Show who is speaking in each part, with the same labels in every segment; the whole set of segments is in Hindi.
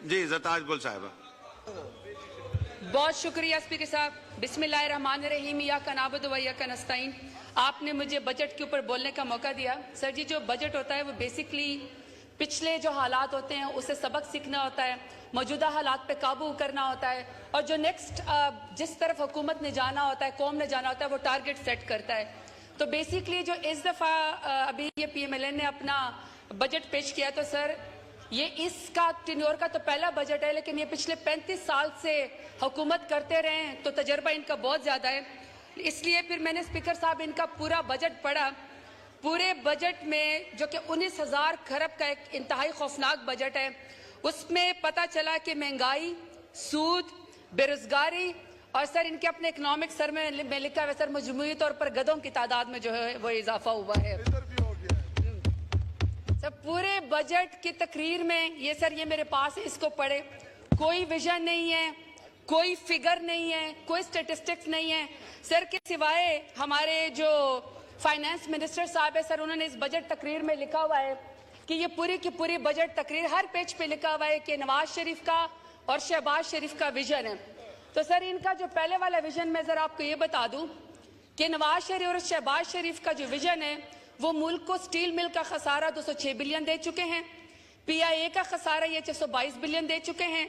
Speaker 1: जी ज़रताज गुल साहिबा।
Speaker 2: बहुत शुक्रिया स्पीकर साहब। बिस्मिल्लाहिर्रहमानिर्रहीम, इय्याका नअबुदु व इय्याका नस्तईन। आपने मुझे बजट के ऊपर बोलने का मौका दिया। सर जी, जो बजट होता है वो बेसिकली पिछले जो हालात होते हैं उससे सबक सीखना होता है, मौजूदा हालात पे काबू करना होता है, और जो नेक्स्ट जिस तरफ हुकूमत ने जाना होता है, कौम ने जाना होता है, वो टारगेट सेट करता है। तो बेसिकली जो इस दफ़ा अभी ये PMLN ने अपना बजट पेश किया, तो सर ये इसका टेन्योर का तो पहला बजट है, लेकिन ये पिछले 35 साल से हुकूमत करते रहे हैं, तो तजर्बा इनका बहुत ज़्यादा है। इसलिए फिर मैंने स्पीकर साहब इनका पूरा बजट पढ़ा। पूरे बजट में जो कि 19,000 खरब का एक इंतहाई खौफनाक बजट है, उसमें पता चला कि महंगाई, सूद, बेरोजगारी और सर इनके अपने इकोनॉमिक सर में लिखा हुआ सर मजमूई तौर पर गधों की तादाद में जो है वो इजाफा हुआ है। सर पूरे बजट की तकरीर में ये सर ये मेरे पास है, इसको पढ़े। कोई विजन नहीं है, कोई फिगर नहीं है, कोई स्टेटिस्टिक्स नहीं है सर, के सिवाय हमारे जो फाइनेंस मिनिस्टर साहब है सर, उन्होंने इस बजट तकरीर में लिखा हुआ है कि ये पूरी की पूरी बजट तकरीर हर पेज पे लिखा हुआ है कि नवाज शरीफ का और शहबाज शरीफ का विजन है। तो सर इनका जो पहले वाला विजन मैं जरा आपको ये बता दूं कि नवाज शरीफ और शहबाज शरीफ का जो विजन है वो मुल्क को स्टील मिल का खसारा 206 बिलियन दे चुके हैं, PIA का खसारा ये 622 बिलियन दे चुके हैं,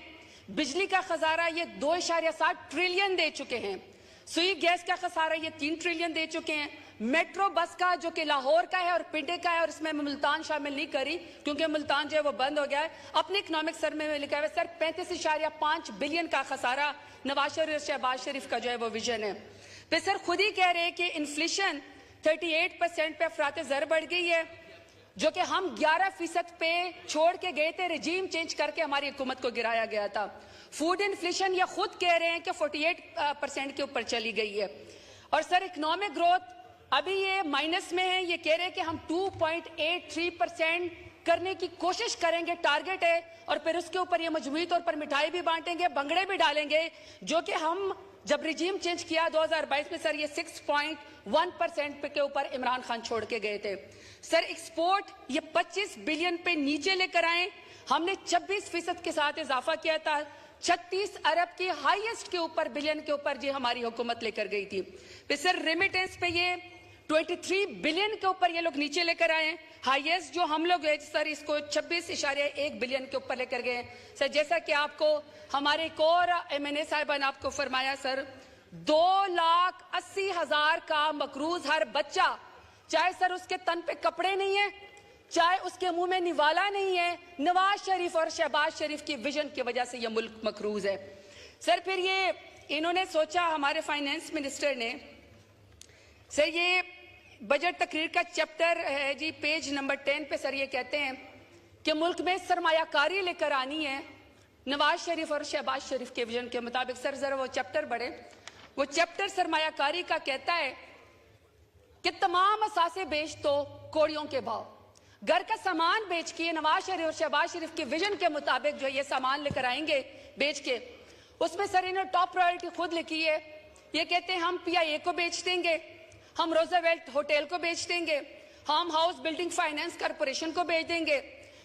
Speaker 2: बिजली का खसारा ये 2.7 ट्रिलियन दे चुके हैं, सुई गैस का खसारा ये 3 ट्रिलियन दे चुके हैं, मेट्रो बस का जो कि लाहौर का है और पिंडे का है, और इसमें मुल्तान शामिल नहीं करी क्योंकि मुल्तान जो है वो बंद हो गया है, अपने इकोनॉमिक सर में लिखा है सर 35.5 बिलियन का खसारा नवाज शरीफ और शहबाज शरीफ का जो है वो विजन है। फिर सर खुद ही कह रहे हैं कि इन्फ्लेशन 38% पे अफरात ज़र बढ़ गई है, जो कि हम 11% पे छोड़ के गए थे, रिजीम चेंज करके हमारी हुकूमत को गिराया गया था। फूड इन्फ्लेशन ये खुद कह रहे हैं कि 48% के ऊपर चली गई है। और सर इकोनॉमिक ग्रोथ अभी ये माइनस में है, ये कह रहे हैं कि हम 2.83% करने की कोशिश करेंगे, टारगेट है, और फिर उसके ऊपर ये मजमूई तौर पर मिठाई भी बांटेंगे, भंगड़े भी डालेंगे, जो कि हम जब रिजीम चेंज किया 2022 में सर ये 6.1% के ऊपर इमरान खान छोड़ के गए थे। सर एक्सपोर्ट ये 25 बिलियन पे नीचे लेकर आए, हमने 26% के साथ इजाफा किया था, 36 अरब की हाईएस्ट के ऊपर बिलियन के ऊपर जी हमारी हुकूमत लेकर गई थी। फिर सर रेमिटेंस पे ये 23 बिलियन के ऊपर ये लोग नीचे लेकर आए, हाईएस्ट जो हम लोग है सर इसको 26.1 बिलियन के ऊपर लेकर गए। सर जैसा कि आपको हमारे एक और MNA साहिबा ने आपको फरमाया सर 2,80,000 का मकरूज हर बच्चा, चाहे सर उसके तन पे कपड़े नहीं है, चाहे उसके मुंह में निवाला नहीं है, नवाज शरीफ और शहबाज शरीफ की विजन की वजह से यह मुल्क मकरूज है। सर फिर ये इन्होंने सोचा, हमारे फाइनेंस मिनिस्टर ने, सर ये बजट तकरीर का चैप्टर है जी पेज नंबर 10 पे सर ये कहते हैं कि मुल्क में सरमायाकारी लेकर आनी है नवाज शरीफ और शहबाज शरीफ के विजन के मुताबिक। सर जरा वो चैप्टर बढ़े। वो चैप्टर सरमायाकारी का कहता है कि तमाम असासे बेच दो कोड़ियों के भाव, घर का सामान बेच के नवाज शरीफ और शहबाज शरीफ के विजन के मुताबिक जो ये सामान लेकर आएंगे बेच के। उसमें सर इन्होंने टॉप प्रायोरिटी खुद लिखी है, ये कहते हैं हम PIA को बेच देंगे, हम रोजावेल्ट होटल को बेच देंगे, हम हाउस बिल्डिंग फाइनेंस कॉर्पोरेशन को बेच देंगे,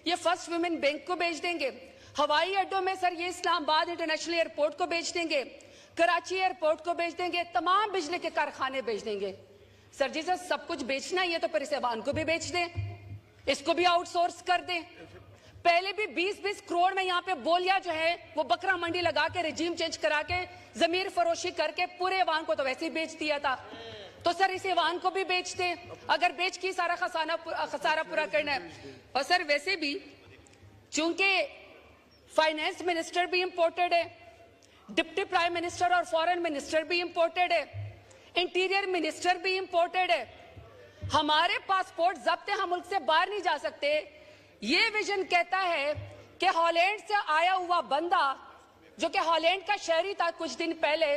Speaker 2: ये फर्स्ट वुमेन बैंक को बेच देंगे, हवाई अड्डों में सर ये इस्लामाबाद इंटरनेशनल एयरपोर्ट को बेच देंगे, कराची एयरपोर्ट को बेच देंगे, तमाम बिजली के कारखाने बेच देंगे। सर जी सर सब कुछ बेचना ही है तो फिर इस ऐवान को भी बेच दें, इसको भी आउटसोर्स कर दें। पहले भी 20-20 करोड़ में यहाँ पे बोलिया जो है वो बकरा मंडी लगा के रिजीम चेंज करा के जमीर फरोशी करके पूरे ऐवान को तो वैसे ही बेच दिया था, तो सर इस ऐवान को भी बेच दें अगर बेच के सारा खसारा पूरा करना है। और सर वैसे भी चूंकि फाइनेंस मिनिस्टर भी इंपोर्टेड है, डिप्टी प्राइम मिनिस्टर और फॉरेन मिनिस्टर भी इंपोर्टेड है, इंटीरियर मिनिस्टर भी इंपोर्टेड है, हमारे पासपोर्ट जब्त है, हम मुल्क से बाहर नहीं जा सकते। ये विजन कहता है कि हॉलैंड से आया हुआ बंदा जो कि हॉलैंड का शहरी था कुछ दिन पहले,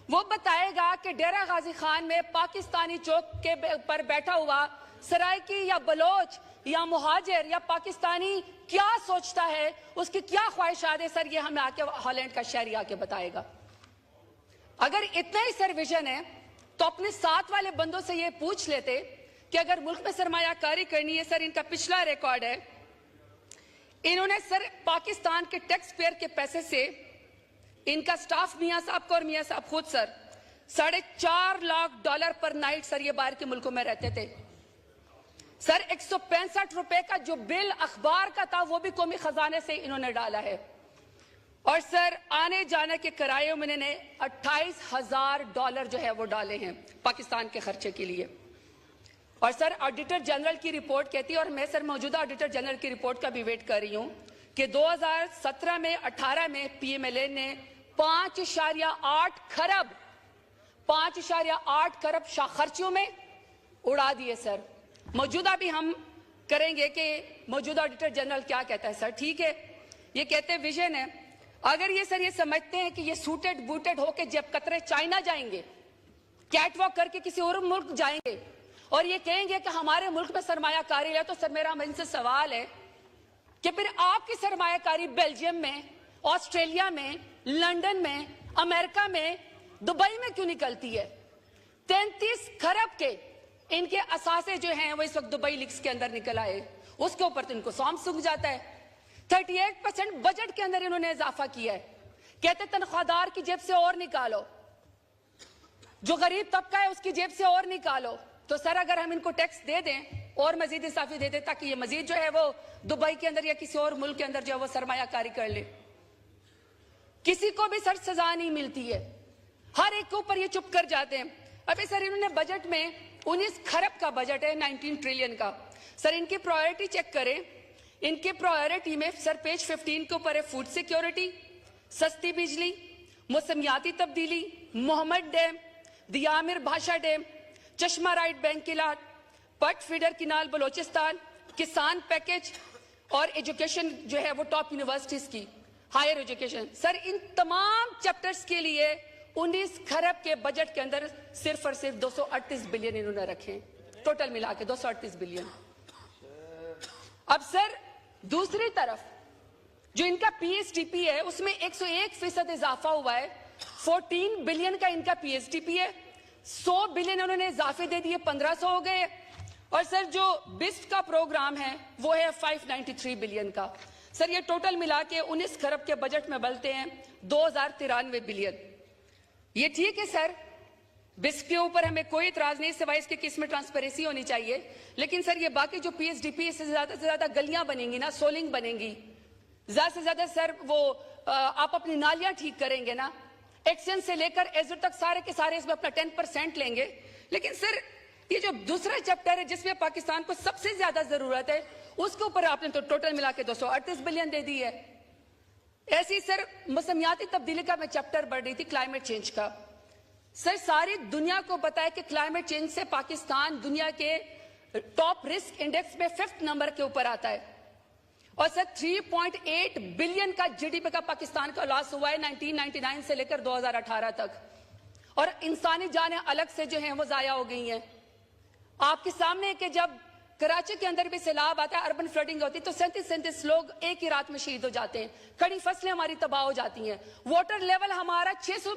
Speaker 2: वो बताएगा कि डेरा गाजी खान में पाकिस्तानी चौक के पर बैठा हुआ सराइकी या बलोच या मुहाजिर या पाकिस्तानी क्या सोचता है, उसकी क्या ख्वाहिशात है, सर ये हमें आके हॉलैंड का शहरी आके बताएगा। अगर इतना ही सर विजन है तो अपने साथ वाले बंदों से ये पूछ लेते कि अगर मुल्क में सरमायाकारी करनी है, सर इनका पिछला रिकॉर्ड है इन्होंने सर पाकिस्तान के टैक्स पेयर के पैसे से इनका स्टाफ मियां साहब को और मियां साहब खुद सर $4.5 लाख पर नाइट सर ये बाहर के मुल्कों में रहते थे। सर 165 रुपए का जो बिल अखबार का था वो भी कौमी खजाने से इन्होंने डाला है। और सर आने जाने के किराए में इन्होंने $28,000 जो है वो डाले हैं पाकिस्तान के खर्चे के लिए। और सर ऑडिटर जनरल की रिपोर्ट कहती है, और मैं सर मौजूदा ऑडिटर जनरल की रिपोर्ट का भी वेट कर रही हूं, कि 2017 में 18 में पीएमएलए ने 5.8 खरब खर्चियों में उड़ा दिए। सर मौजूदा भी हम करेंगे कि मौजूदा ऑडिटर जनरल क्या कहता है। सर ठीक है, ये कहते हैं विजन है, अगर ये सर ये समझते हैं कि ये सूटेड बूटेड होके जब कतरे चाइना जाएंगे, कैटवॉक करके किसी और मुल्क जाएंगे और ये कहेंगे कि हमारे मुल्क में सरमायाकारी है, तो सर मेरा इनसे सवाल है कि फिर आपकी सरमायाकारी बेल्जियम में, ऑस्ट्रेलिया में, लंदन में, अमेरिका में, दुबई में क्यों निकलती है? 33 खरब के इनके असासे जो हैं वो इस वक्त दुबई लीक्स के अंदर निकल आए, उसके ऊपर तो इनको सौंप सूख जाता है। 38% बजट के अंदर इन्होंने इजाफा किया है। कहते तनख्वाहदार की जेब से और निकालो, जो गरीब तबका है उसकी जेब से और निकालो। तो सर अगर हम इनको टैक्स दे दें और मजीद इंसाफी दे दें ताकि ये मजीद जो है वो दुबई के अंदर या किसी और मुल्क के अंदर जो है वो सरमायाकारी कर ले, किसी को भी सर सजा नहीं मिलती है, हर एक के ऊपर ये चुप कर जाते हैं। अभी सर इन्होंने बजट में 19 खरब का बजट है, 19 ट्रिलियन का। सर इनकी प्रायोरिटी चेक करें, इनके प्रायोरिटी में सर पेज 15 के ऊपर है फूड सिक्योरिटी, सस्ती बिजली, मौसमियाती तब्दीली, मोहम्मद डैम, दियामिर भाषा डैम, चश्मा राइट बैंक किलाट, पट फीडर किनाल बलोचिस्तान, किसान पैकेज और एजुकेशन जो है वो टॉप यूनिवर्सिटीज की हायर एजुकेशन। सर इन तमाम चैप्टर्स के लिए 19 खरब के बजट के अंदर सिर्फ और सिर्फ 238 बिलियन इन्होंने रखे, टोटल मिला के 238 बिलियन। अब सर दूसरी तरफ जो इनका पीएसडीपी है उसमें 101% इजाफा हुआ है, 14 बिलियन का इनका पीएसडीपी है, 100 बिलियन उन्होंने इजाफे दे दिए, 1500 हो गए। और सर जो बिस्फ का प्रोग्राम है वो है 593 बिलियन का। सर ये टोटल मिला के 19 खरब के बजट में बनते हैं 2093 बिलियन। ये ठीक है सर, बिस्फ के ऊपर हमें कोई इतराज नहीं, सिवाय इसके कि इसमें ट्रांसपेरेंसी होनी चाहिए। लेकिन सर ये बाकी जो पीएसडीपी से ज्यादा गलियां बनेंगी ना, सोलिंग बनेंगी, ज्यादा से ज्यादा सर वो आप अपनी नालियां ठीक करेंगे ना, एक्शन से लेकर एजर तक सारे के सारे इसमें अपना 10% लेंगे। लेकिन सर ये जो दूसरा चैप्टर है जिसमें पाकिस्तान को सबसे ज्यादा जरूरत है उसके ऊपर आपने तो टोटल मिला के 238 बिलियन दे दी है। ऐसी सर मौसमियाती तब्दीली का मैं चैप्टर बढ़ रही थी, क्लाइमेट चेंज का। सर सारी दुनिया को पता है कि क्लाइमेट चेंज से पाकिस्तान दुनिया के टॉप रिस्क इंडेक्स में 5th नंबर के ऊपर आता है। और सर 3.8 बिलियन का जीडीपी का पाकिस्तान का लॉस हुआ है 1999 से लेकर 2018 तक, और इंसानी जानें अलग से जो हैं वो जाया हो गई हैं। आपके सामने कि जब कराची के अंदर भी सैलाब आता है, अर्बन फ्लडिंग होती है, तो 37 लोग एक ही रात में शहीद हो जाते हैं, कड़ी फसलें हमारी तबाह हो जाती हैं, वाटर लेवल हमारा 600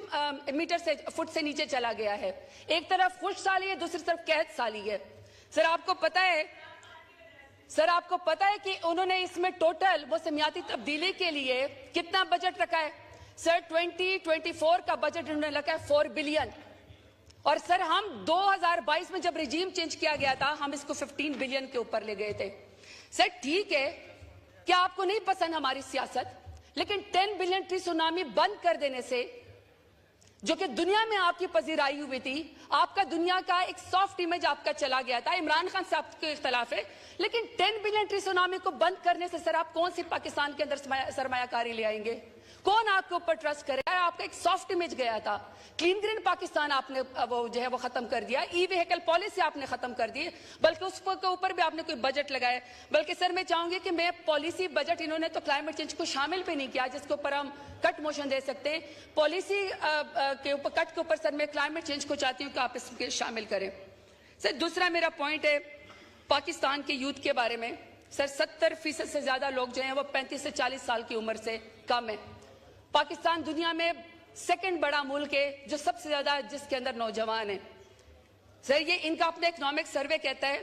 Speaker 2: मीटर से फुट से नीचे चला गया है। एक तरफ खुश साली है, दूसरी तरफ कहत साली है। सर आपको पता है कि उन्होंने इसमें टोटल मौसमियाती तब्दीली के लिए कितना बजट रखा है? सर 2024 का बजट उन्होंने रखा है 4 बिलियन। और सर हम 2022 में जब रिजीम चेंज किया गया था हम इसको 15 बिलियन के ऊपर ले गए थे। सर ठीक है कि आपको नहीं पसंद हमारी सियासत, लेकिन 10 बिलियन ट्री सुनामी बंद कर देने से, जो कि दुनिया में आपकी पजीराई हुई थी, आपका दुनिया का एक सॉफ्ट इमेज आपका चला गया था, इमरान खान साहब के खिलाफ है, लेकिन 10 बिलियन ट्री सुनामी को बंद करने से सर आप कौन सी पाकिस्तान के अंदर सरमायाकारी ले आएंगे? कौन आपके ऊपर ट्रस्ट करेगा? आपका एक सॉफ्ट इमेज गया था, क्लीन ग्रीन पाकिस्तान आपने वो जो है वो खत्म कर दिया, ई व्हीकल पॉलिसी आपने खत्म कर दी, बल्कि उसके ऊपर भी आपने कोई बजट लगाया। बल्कि सर मैं चाहूंगी कि मैं पॉलिसी बजट, इन्होंने तो क्लाइमेट चेंज को शामिल भी नहीं किया जिसके ऊपर हम कट मोशन दे सकते हैं। पॉलिसी के ऊपर कट के ऊपर सर मैं क्लाइमेट चेंज को चाहती हूँ कि आप इसके शामिल करें। सर दूसरा मेरा पॉइंट है पाकिस्तान के यूथ के बारे में। सर 70% से ज्यादा लोग जो हैं वो 35 से 40 साल की उम्र से कम है। पाकिस्तान दुनिया में सेकंड बड़ा मुल्क है जो सबसे ज्यादा जिसके अंदर नौजवान है। सर ये इनका अपना इकोनॉमिक सर्वे कहता है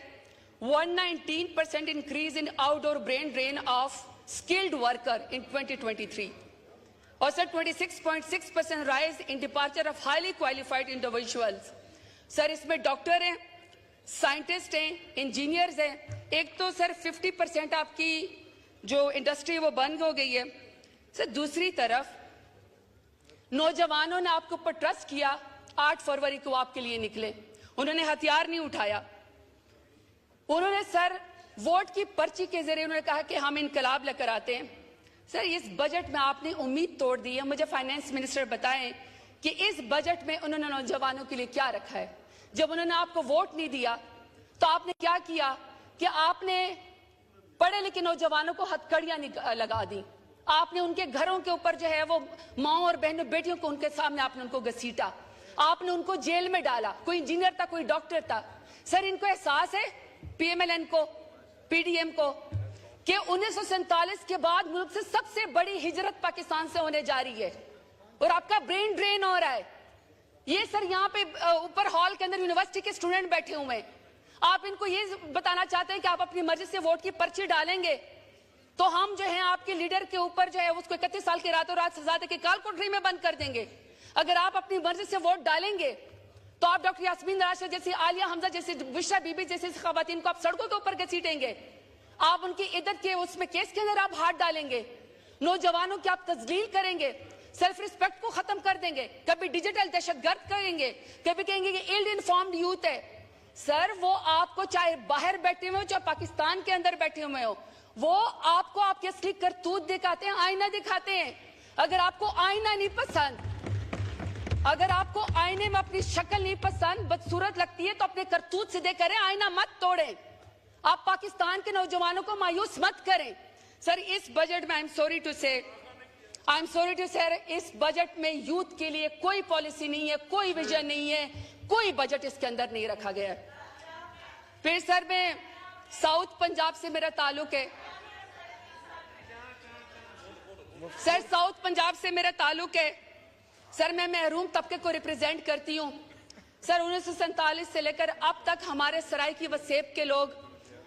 Speaker 2: 119% increase in outdoor brain drain of skilled worker in 2023. और sir 26.6% rise in departure of highly qualified individuals. Sir इसमें डॉक्टर हैं, साइंटिस्ट हैं, इंजीनियर्स हैं। एक तो सर 50% आपकी जो इंडस्ट्री वो बंद हो गई है। सर दूसरी तरफ नौजवानों ने आपके ऊपर ट्रस्ट किया, 8 फरवरी को आपके लिए निकले, उन्होंने हथियार नहीं उठाया, उन्होंने सर वोट की पर्ची के जरिए उन्होंने कहा कि हम इनकलाब लेकर आते हैं। सर इस बजट में आपने उम्मीद तोड़ दी है। मुझे फाइनेंस मिनिस्टर बताएं कि इस बजट में उन्होंने नौजवानों के लिए क्या रखा है। जब उन्होंने आपको वोट नहीं दिया तो आपने क्या किया कि आपने पढ़े लिखे नौजवानों को हथकड़ियां लगा दी। आपने उनके घरों के ऊपर जो है वो माओ और बहनों बेटियों को उनके सामने आपने उनको घसीटा, आपने उनको जेल में डाला। कोई इंजीनियर था, कोई डॉक्टर था। सर इनको एहसास है पीएमएलएन को, पीडीएम को, कि 1947 के बाद मुल्क से सबसे बड़ी हिजरत पाकिस्तान से होने जा रही है और आपका ब्रेन ड्रेन हो रहा है। ये सर यहाँ पे ऊपर हॉल के अंदर यूनिवर्सिटी के स्टूडेंट बैठे हुए हैं, आप इनको ये बताना चाहते हैं कि आप अपनी मर्जी से वोट की पर्ची डालेंगे तो हम जो है आपके लीडर के ऊपर जो है उसको 31 साल की रातों रात सजा देके काल कोठरी में बंद कर देंगे। अगर आप अपनी मर्जी से वोट डालेंगे तो आप डॉक्टर यास्मीन राशिद जैसी, आलिया हमजा जैसी, बुशरा बीबी जैसी खवातीन को आप सड़कों के ऊपर घसीटेंगे, आप उनकी इज्जत के उसमें केस के अंदर आप हाथ डालेंगे, नौजवानों की आप तजलील करेंगे, सेल्फ रिस्पेक्ट को खत्म कर देंगे, कभी डिजिटल दहशतगर्द करेंगे, कभी कहेंगे कि इल्ड इन्फॉर्म्ड यूथ है। सर वो आपको चाहे बाहर बैठे हुए हो चाहे पाकिस्तान के अंदर बैठे हुए हो, वो आपको आपकी असली करतूत दिखाते हैं, आईना दिखाते हैं। अगर आपको आईना नहीं पसंद, अगर आपको आईने में अपनी शक्ल नहीं पसंद, बदसूरत लगती है तो अपने करतूत सीधे करें, आईना मत तोड़ें। आप पाकिस्तान के नौजवानों को मायूस मत करें। सर इस बजट में आई एम सॉरी टू से इस बजट में यूथ के लिए कोई पॉलिसी नहीं है, कोई विजन नहीं है, कोई बजट इसके अंदर नहीं रखा गया है। फिर सर मैं साउथ पंजाब से मेरा ताल्लुक है, सर साउथ पंजाब से मेरा ताल्लुक है। सर मैं महरूम तबके को रिप्रेजेंट करती हूँ। सर 1947 से लेकर अब तक हमारे सराय की वसेब के लोग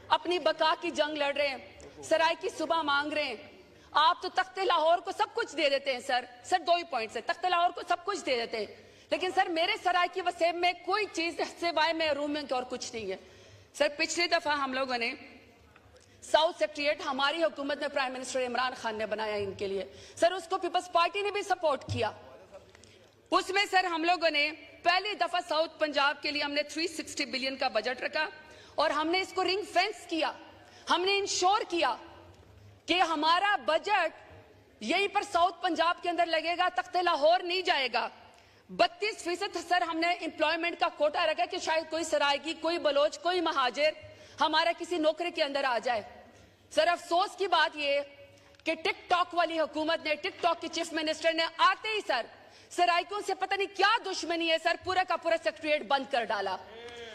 Speaker 2: अपनी बका की जंग लड़ रहे हैं, सराय की सुबह मांग रहे हैं। आप तो तख्ते लाहौर को सब कुछ दे देते हैं सर 2 ही पॉइंट से तख्ते लाहौर को सब कुछ दे देते हैं, लेकिन सर मेरे सराय की वसेब में कोई चीज सिवाय महरूम में और कुछ नहीं है। सर पिछली दफा हम लोगों ने साउथ सेक्रेटरीट हमारी हुकूमत में प्राइम मिनिस्टर इमरान खान ने बनाया इनके लिए, सर उसको पीपल्स पार्टी ने भी सपोर्ट किया। उसमें सर हम लोगों ने पहली दफा साउथ पंजाब के लिए हमने 360 बिलियन का बजट रखा और हमने इसको रिंग फेंस किया। हमने इंश्योर किया कि हमारा बजट यहीं पर साउथ पंजाब के अंदर लगेगा, तख्ते लाहौर नहीं जाएगा। 32% सर हमने एम्प्लॉयमेंट का कोटा रखा कि शायद कोई सरायकी, कोई बलोच, कोई महाजिर हमारा किसी नौकरी के अंदर आ जाए। सर अफसोस की बात यह कि टिकटॉक वाली हुकूमत ने, टिकटॉक के चीफ मिनिस्टर ने आते ही सर सराइकों से पता नहीं क्या दुश्मनी है सर, पूरा का पूरा सेक्रेटरीट बंद कर डाला,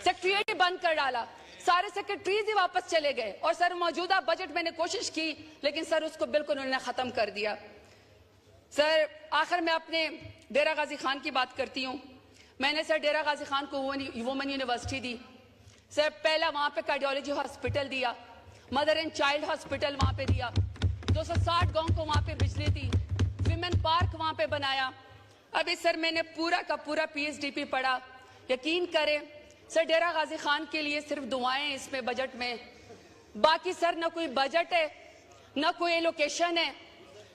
Speaker 2: सेक्रेटरीट ही बंद कर डाला, सारे सेक्रेटरीज ही वापस चले गए। और सर मौजूदा बजट मैंने कोशिश की लेकिन सर उसको बिल्कुल उन्होंने खत्म कर दिया। सर आखिर में अपने डेरा गाजी खान की बात करती हूँ। मैंने सर डेरा गाजी खान को वुमेन यूनिवर्सिटी दी सर, पहला वहाँ पे कार्डियोलॉजी हॉस्पिटल दिया, मदर एंड चाइल्ड हॉस्पिटल वहाँ पे दिया, 260 गाँव को वहाँ पे बिजली दी, विमेन पार्क वहाँ पे बनाया। अभी सर मैंने पूरा का पूरा PhD पढ़ा। यकीन करें सर डेरा गाजी खान के लिए सिर्फ दुआएं इसमें बजट में, बाकी सर ना कोई बजट है, ना कोई एलोकेशन है,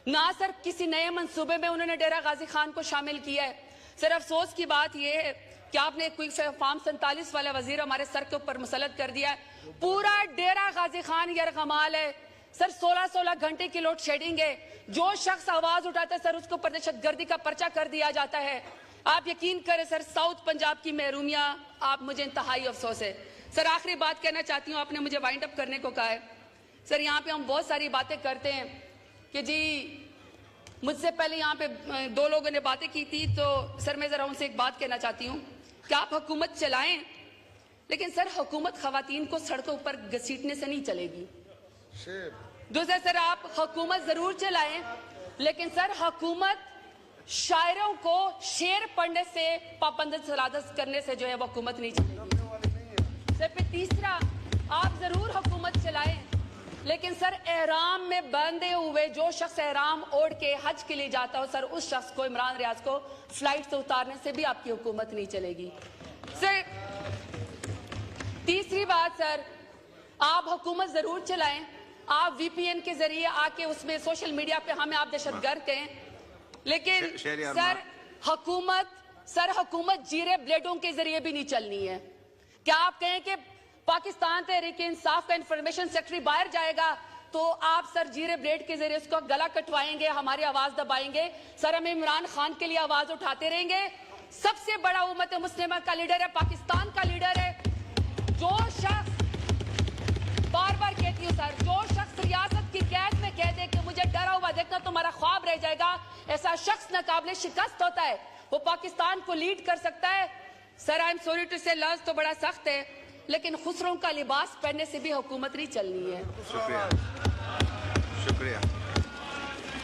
Speaker 2: ना सर किसी नए मंसूबे में उन्होंने डेरा गाजी खान को शामिल किया है। सर अफसोस की बात यह है कि आपने कोई फार्म 47 वाला वजीर हमारे सर के ऊपर मुसल्लत कर दिया है। पूरा डेरा गाजी खान यरगमाल है सर, 16-16 घंटे की लोड शेडिंग है। जो शख्स आवाज उठाता है सर उसको पर दहशतगर्दी का पर्चा कर दिया जाता है। आप यकीन करें सर साउथ पंजाब की महरूमिया, आप मुझे इंतहाई अफसोस है। सर आखिरी बात कहना चाहती हूँ, आपने मुझे वाइंड अप करने को कहा है। सर यहाँ पे हम बहुत सारी बातें करते हैं कि जी मुझसे पहले यहाँ पे 2 लोगों ने बातें की थी, तो सर मैं जरा उनसे एक बात कहना चाहती हूँ कि आप हुकूमत चलाएं लेकिन सर हुकूमत खवातीन को सड़कों पर घसीटने से नहीं चलेगी। दूसरा सर आप हुकूमत जरूर चलाएं लेकिन सर हुकूमत शायरों को शेर पढ़ने से पाबंद सलादत करने से जो है वो हुकूमत नहीं चलेगी। सर फिर तीसरा आप जरूर हुकूमत चलाएं लेकिन सर एहराम में बंधे हुए जो शख्स एहराम ओढ़ के हज के लिए जाता हो सर, उस शख्स को, इमरान रियाज को फ्लाइट से उतारने से भी आपकी हुकूमत नहीं चलेगी। सर तीसरी बात सर, आप हुकूमत जरूर चलाएं, आप वीपीएन के जरिए आके उसमें सोशल मीडिया पे हमें आप दहशतगर्द कहें, लेकिन सर हुकूमत जीरे ब्लेडों के जरिए भी नहीं चलनी है। क्या आप कहें कि पाकिस्तान तहरीक इंसाफ का इंफॉर्मेशन सेक्रेटरी बाहर जाएगा तो आप सर जीरे ब्लेड के जरिए उसको गला कटवाएंगे, हमारी आवाज दबाएंगे, सर हम इमरान खान के लिए आवाज उठाते रहेंगे? सबसे बड़ा उम्मत मुस्लिमा का लीडर है, पाकिस्तान का लीडर है, जो शख्स, बार बार कहती हूँ सर, जो शख्स रियासत की कैद में कह दे कि मुझे डरा हुआ देखना तुम्हारा ख्वाब रह जाएगा, ऐसा शख्स नाकाबिले शिकस्त होता है, वो पाकिस्तान को लीड कर सकता है। Sir I am sorry to say, लफ्ज तो बड़ा सख्त है, लेकिन खुसरों का लिबास पहनने से भी हुकूमत नहीं चलनी है।
Speaker 1: शुक्रिया।